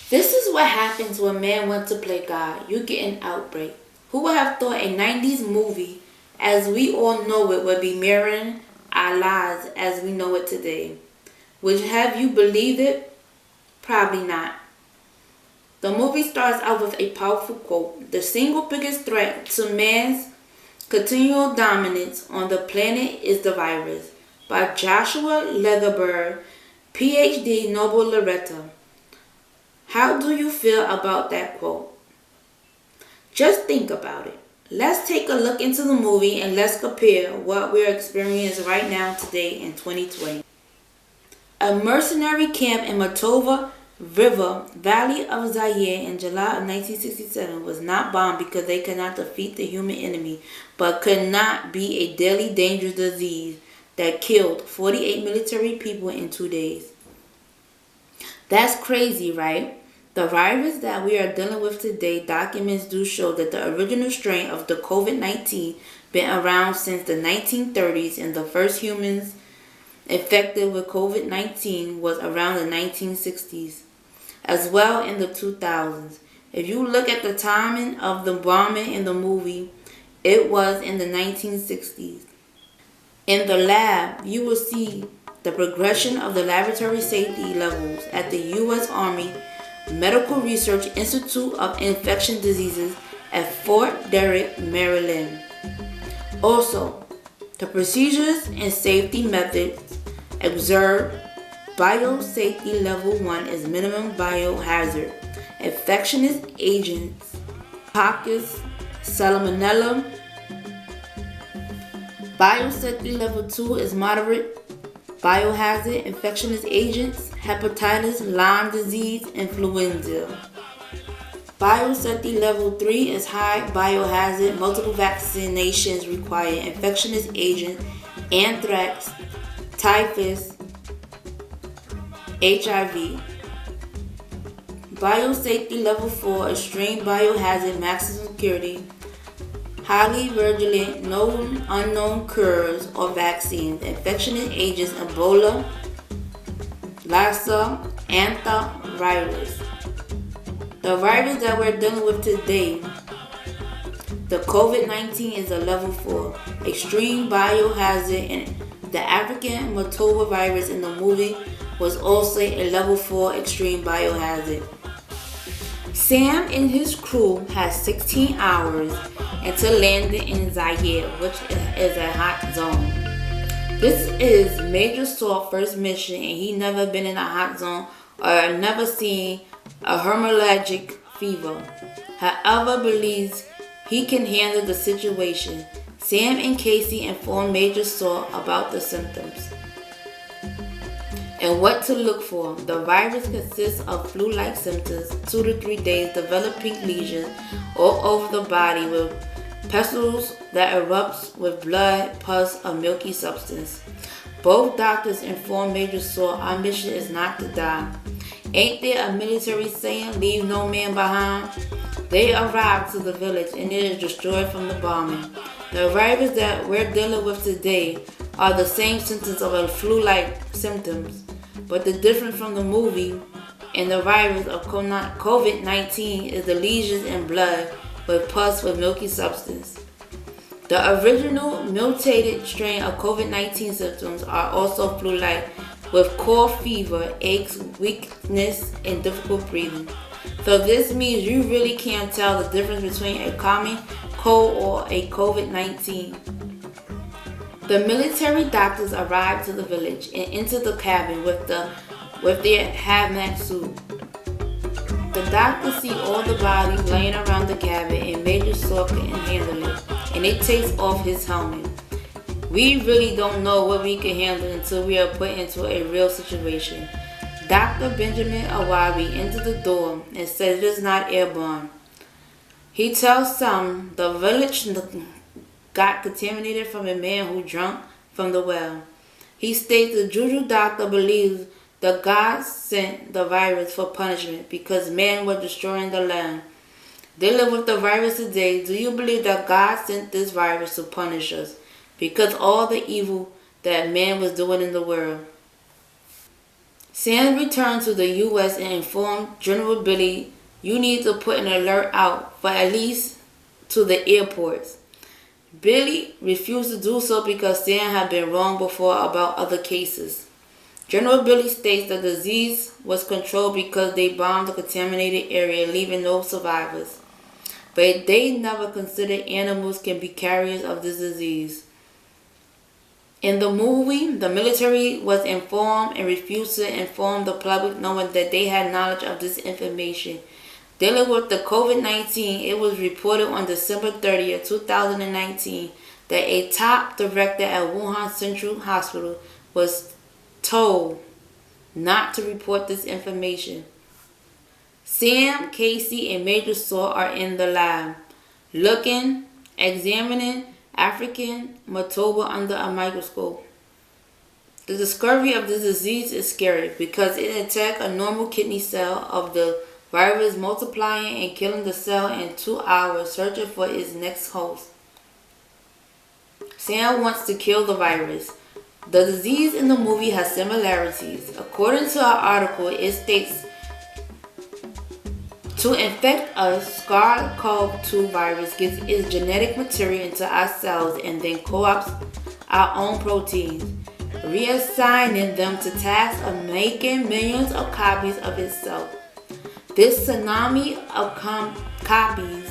This is what happens when man wants to play God. You get an outbreak. Who would have thought a 90s movie, as we all know it, would be mirroring our lives as we know it today? Would have you believed it? Probably not. The movie starts out with a powerful quote. The single biggest threat to man's continual dominance on the planet is the virus, by Joshua Legerberg, PhD Nobel laureate. How do you feel about that quote? Just think about it. Let's take a look into the movie and let's compare what we're experiencing right now today in 2020. A mercenary camp in Matova River Valley of Zaire in July of 1967 was not bombed because they could not defeat the human enemy, but could not be a deadly dangerous disease that killed 48 military people in 2 days. That's crazy, right? The virus that we are dealing with today, documents do show that the original strain of the COVID-19 been around since the 1930s, and the first humans infected with COVID-19 was around the 1960s, as well in the 2000s. If you look at the timing of the bombing in the movie, it was in the 1960s. In the lab, you will see the progression of the laboratory safety levels at the U.S. Army Medical Research Institute of Infectious Diseases at Fort Detrick, Maryland. Also, the procedures and safety methods observed. Biosafety Level 1 is minimum biohazard. Infectious agents, Coccus, Salmonella. Biosafety Level 2 is moderate biohazard. Infectious agents, hepatitis, Lyme disease, influenza. Biosafety Level 3 is high biohazard. Multiple vaccinations required. Infectious agents, anthrax, typhus, HIV. Biosafety Level 4, extreme biohazard, maximum security, highly virulent, no unknown cures or vaccines, infectious agents, Ebola, Lassa, antivirus. The virus that we're dealing with today, the COVID-19, is a level 4, extreme biohazard, and the African Matova virus in the movie was also a level 4 extreme biohazard. Sam and his crew had 16 hours until landing in Zaire, which is a hot zone. This is Major Salt's first mission, and he never been in a hot zone or never seen a hemorrhagic fever. However, believes he can handle the situation. Sam and Casey informed Major Salt about the symptoms and what to look for. The virus consists of flu-like symptoms, 2 to 3 days, developing lesions all over the body with pustules that erupts with blood, pus, or milky substance. Both doctors informed Major Salt, our mission is not to die. Ain't there a military saying, leave no man behind? They arrived to the village and it is destroyed from the bombing. The virus that we're dealing with today are the same symptoms of a flu-like symptoms, but the difference from the movie and the virus of COVID-19 is the lesions in blood with pus with milky substance. The original mutated strain of COVID-19 symptoms are also flu-like with cough, fever, aches, weakness, and difficult breathing. So this means you really can't tell the difference between a common cold or a COVID-19. The military doctors arrived to the village and entered the cabin with their hazmat suit. The doctors see all the bodies laying around the cabin, and Major Salt couldn't handle it, and it takes off his helmet. We really don't know what we can handle until we are put into a real situation. Dr. Benjamin Awabi entered the door and said it is not airborne. He tells some the village got contaminated from a man who drank from the well. He states the Juju doctor believes that God sent the virus for punishment because man was destroying the land. Dealing with the virus today, do you believe that God sent this virus to punish us because all the evil that man was doing in the world? Sam returned to the U.S. and informed General Billy, "You need to put an alert out for at least to the airports." Billy refused to do so because Sam had been wrong before about other cases. General Billy states the disease was controlled because they bombed the contaminated area, leaving no survivors. But they never considered animals can be carriers of this disease. In the movie, the military was informed and refused to inform the public, knowing that they had knowledge of this information. Dealing with the COVID-19, it was reported on December 30th, 2019, that a top director at Wuhan Central Hospital was told not to report this information. Sam, Casey, and Major Saw are in the lab, examining African matoba under a microscope. The discovery of this disease is scary because it attacks a normal kidney cell of the virus, multiplying and killing the cell in 2 hours, searching for its next host. Sam wants to kill the virus. The disease in the movie has similarities. According to our article, it states to infect us, SARS-CoV-2 virus gets its genetic material into our cells and then co-opts our own proteins, reassigning them to tasks of making millions of copies of itself. This tsunami of copies,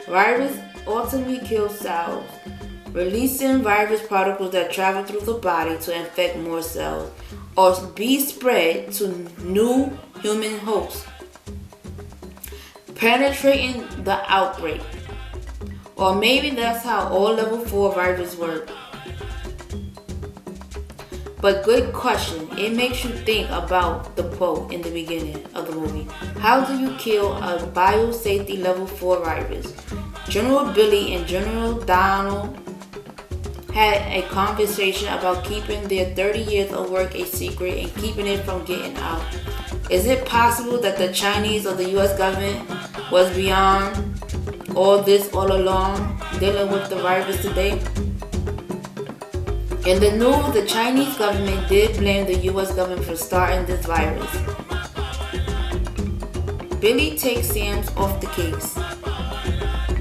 virus ultimately kills cells, releasing virus particles that travel through the body to infect more cells or be spread to new human hosts, penetrating the outbreak. Or maybe that's how all level 4 viruses work. But good question. It makes you think about the quote in the beginning of the movie. How do you kill a biosafety level 4 virus? General Billy and General Donald had a conversation about keeping their 30 years of work a secret and keeping it from getting out. Is it possible that the Chinese or the U.S. government was beyond all this all along, dealing with the virus today? In the news, the Chinese government did blame the U.S. government for starting this virus. Billy takes Sam off the case,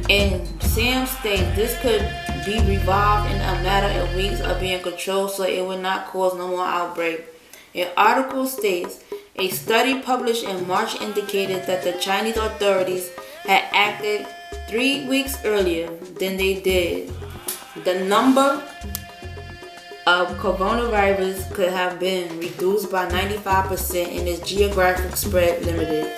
and Sam states this could be revived in a matter of weeks of being controlled so it would not cause no more outbreak. An article states a study published in March indicated that the Chinese authorities had acted 3 weeks earlier than they did. The number of coronavirus could have been reduced by 95% and its geographic spread limited.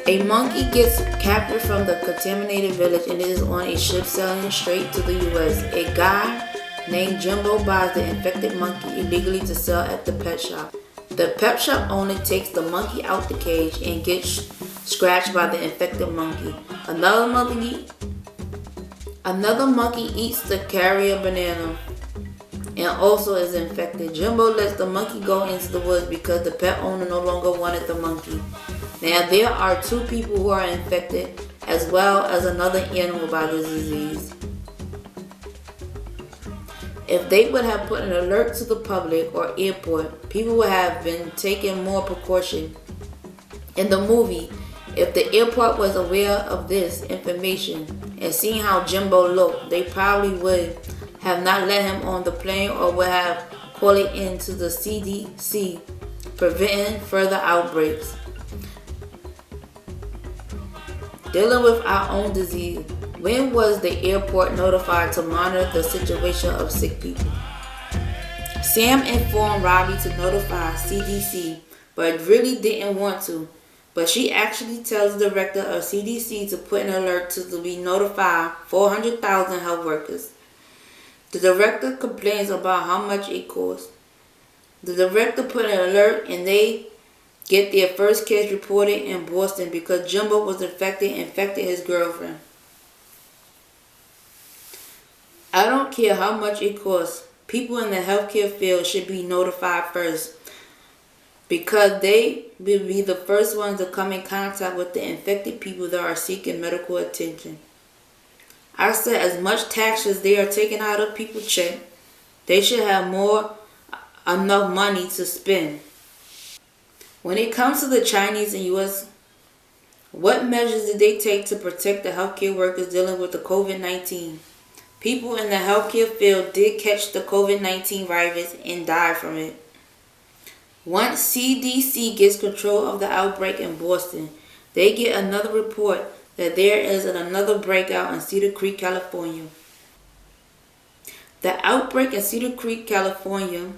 A monkey gets captured from the contaminated village and is on a ship sailing straight to the U.S. A guy named Jimbo buys the infected monkey illegally to sell at the pet shop. The pet shop owner takes the monkey out the cage and gets scratched by the infected monkey. Another monkey eats the carrier banana and also is infected. Jimbo lets the monkey go into the woods because the pet owner no longer wanted the monkey. Now there are 2 people who are infected as well as another animal by this disease. If they would have put an alert to the public or airport, people would have been taking more precaution. In the movie, if the airport was aware of this information and seeing how Jimbo looked, they probably would have not let him on the plane or would have called it into the CDC, preventing further outbreaks. Dealing with our own disease. When was the airport notified to monitor the situation of sick people? Sam informed Robbie to notify CDC, but really didn't want to. But she actually tells the director of CDC to put an alert to be notified 400,000 health workers. The director complains about how much it costs. The director put an alert and they get their first case reported in Boston because Jimbo was infected his girlfriend. I don't care how much it costs. People in the healthcare field should be notified first because they will be the first ones to come in contact with the infected people that are seeking medical attention. I said as much taxes they are taking out of people's check, they should have more enough money to spend. When it comes to the Chinese and U.S., what measures did they take to protect the healthcare workers dealing with the COVID-19? People in the healthcare field did catch the COVID-19 virus and died from it. Once CDC gets control of the outbreak in Boston, they get another report that there is another breakout in Cedar Creek, California. The outbreak in Cedar Creek, California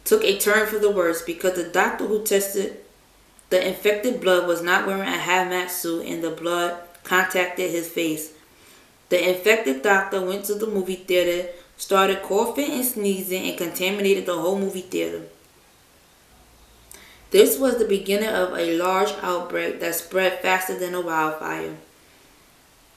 took a turn for the worse because the doctor who tested the infected blood was not wearing a hazmat suit and the blood contacted his face. The infected doctor went to the movie theater, started coughing and sneezing, and contaminated the whole movie theater. This was the beginning of a large outbreak that spread faster than a wildfire.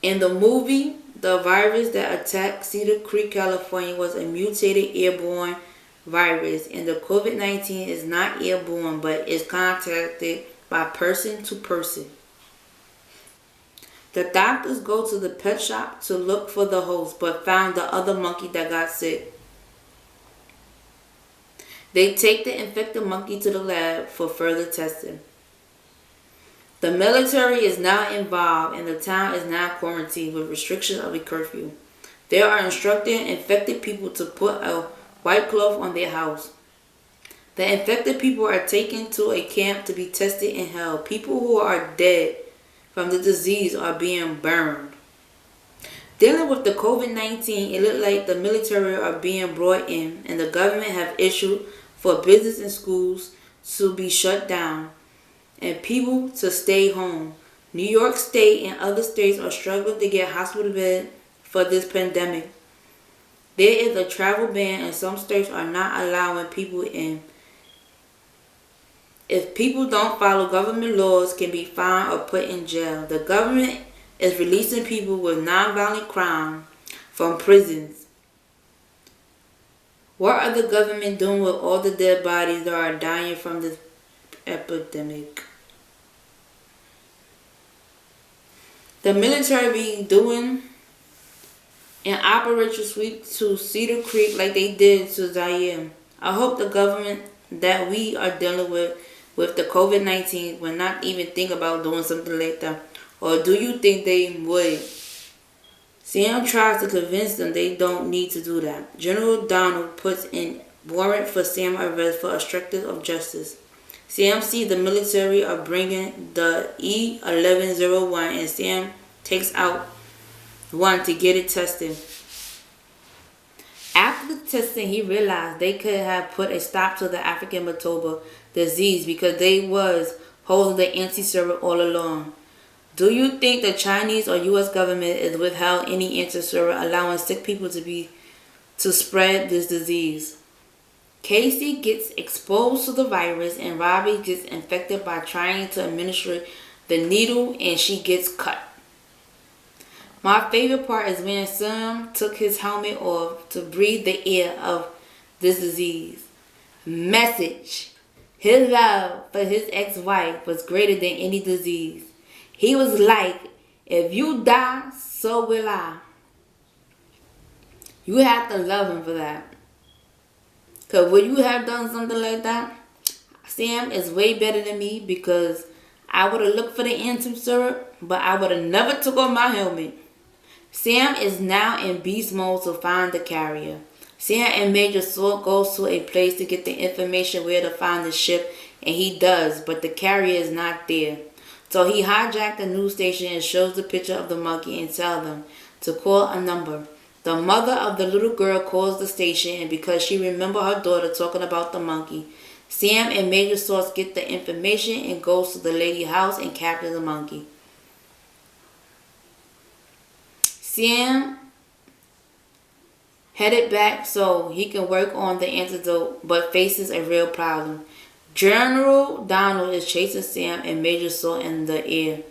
In the movie, the virus that attacked Cedar Creek, California was a mutated airborne virus, and the COVID-19 is not airborne but is contacted by person to person. The doctors go to the pet shop to look for the host but found the other monkey that got sick. They take the infected monkey to the lab for further testing. The military is now involved and the town is now quarantined with restrictions of a curfew. They are instructing infected people to put a white cloth on their house. The infected people are taken to a camp to be tested and held. People who are dead from the disease are being burned. Dealing with the COVID-19, it looked like the military are being brought in and the government have issued for business and schools to be shut down and people to stay home. New York State and other states are struggling to get hospital beds for this pandemic. There is a travel ban and some states are not allowing people in. If people don't follow government laws, can be fined or put in jail. The government is releasing people with nonviolent crime from prisons. What are the government doing with all the dead bodies that are dying from this epidemic? The military be doing an operation sweep to Cedar Creek like they did to Zaire. I hope the government that we are dealing with the COVID-19 will not even think about doing something like that. Or do you think they would? Sam tries to convince them they don't need to do that. General Donald puts in warrant for Sam arrest for obstruction of justice. Sam sees the military are bringing the E-1101 and Sam takes out one to get it tested. After the testing, he realized they could have put a stop to the African Matoba disease because they was holding the anti-serum all along. Do you think the Chinese or U.S. government is withheld any anti-serum allowing sick people to spread this disease? Casey gets exposed to the virus and Robbie gets infected by trying to administer the needle and she gets cut. My favorite part is when Sam took his helmet off to breathe the air of this disease. Message. His love for his ex-wife was greater than any disease. He was like, if you die, so will I. You have to love him for that. Because would you have done something like that? Sam is way better than me because I would have looked for the anti-syrup, but I would have never took off my helmet. Sam is now in beast mode to find the carrier. Sam and Major Sword goes to a place to get the information where to find the ship, and he does, but the carrier is not there. So he hijacked the news station and shows the picture of the monkey and tells them to call a number. The mother of the little girl calls the station, and because she remembers her daughter talking about the monkey, Sam and Major Sauce get the information and goes to the lady's house and captures the monkey. Sam headed back so he can work on the antidote, but faces a real problem. General Donald is chasing Sam and Major Saul in the air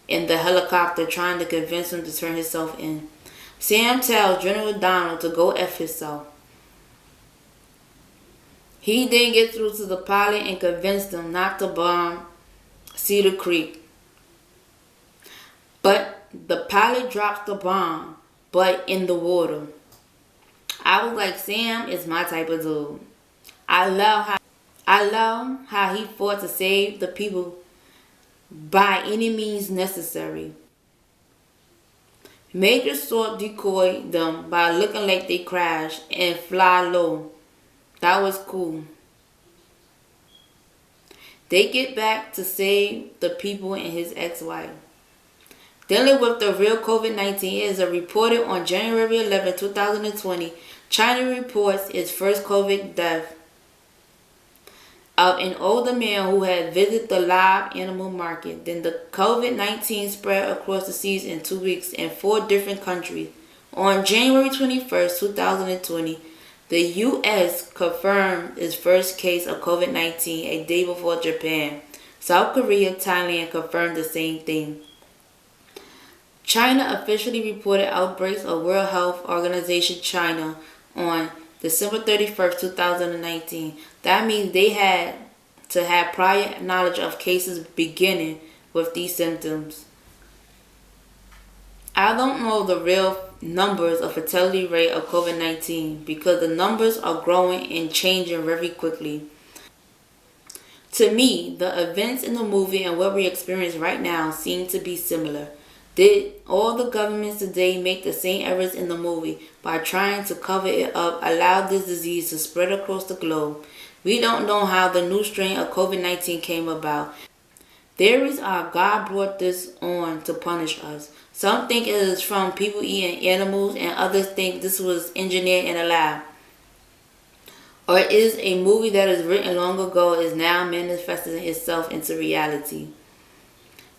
in the helicopter, trying to convince him to turn himself in. Sam tells General Donald to go F himself. He then gets through to the pilot and convinced them not to bomb Cedar Creek. But the pilot drops the bomb, but in the water. I was like, Sam is my type of dude. I love how he fought to save the people by any means necessary. Major sort decoyed them by looking like they crashed and fly low. That was cool. They get back to save the people and his ex-wife. Dealing with the real COVID-19 is reported on January 11, 2020. China reports its first COVID death of an older man who had visited the live animal market. Then the COVID-19 spread across the seas in 2 weeks in 4 different countries. On January 21st, 2020, the U.S. confirmed its first case of COVID-19 a day before Japan. South Korea, Thailand confirmed the same thing. China officially reported outbreaks of World Health Organization China on December 31st, 2019. That means they had to have prior knowledge of cases beginning with these symptoms. I don't know the real numbers of fatality rate of COVID-19 because the numbers are growing and changing very quickly. To me, the events in the movie and what we experience right now seem to be similar. Did all the governments today make the same errors in the movie by trying to cover it up, allow this disease to spread across the globe? We don't know how the new strain of COVID-19 came about. Theories are God brought this on to punish us. Some think it is from people eating animals and others think this was engineered in a lab. Or it is a movie that is written long ago is now manifesting itself into reality.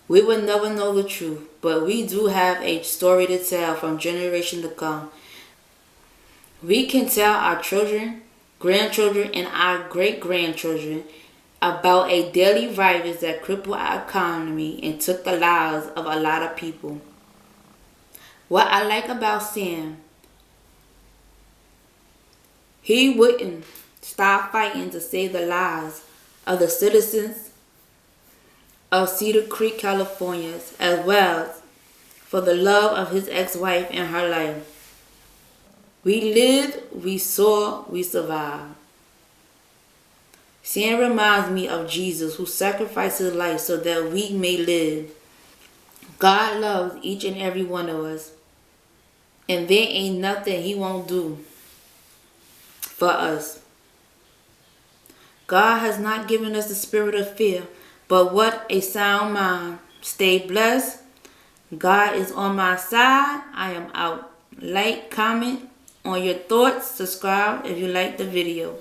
We will never know the truth, but we do have a story to tell from generation to come. We can tell our children, grandchildren, and our great-grandchildren about a deadly virus that crippled our economy and took the lives of a lot of people. What I like about Sam, he wouldn't stop fighting to save the lives of the citizens of Cedar Creek, California, as well as for the love of his ex-wife and her life. We lived, we saw, we survived. Sam reminds me of Jesus who sacrificed his life so that we may live. God loves each and every one of us. And there ain't nothing he won't do for us. God has not given us the spirit of fear, but what a sound mind. Stay blessed. God is on my side. I am out. Like, comment on your thoughts. Subscribe if you like the video.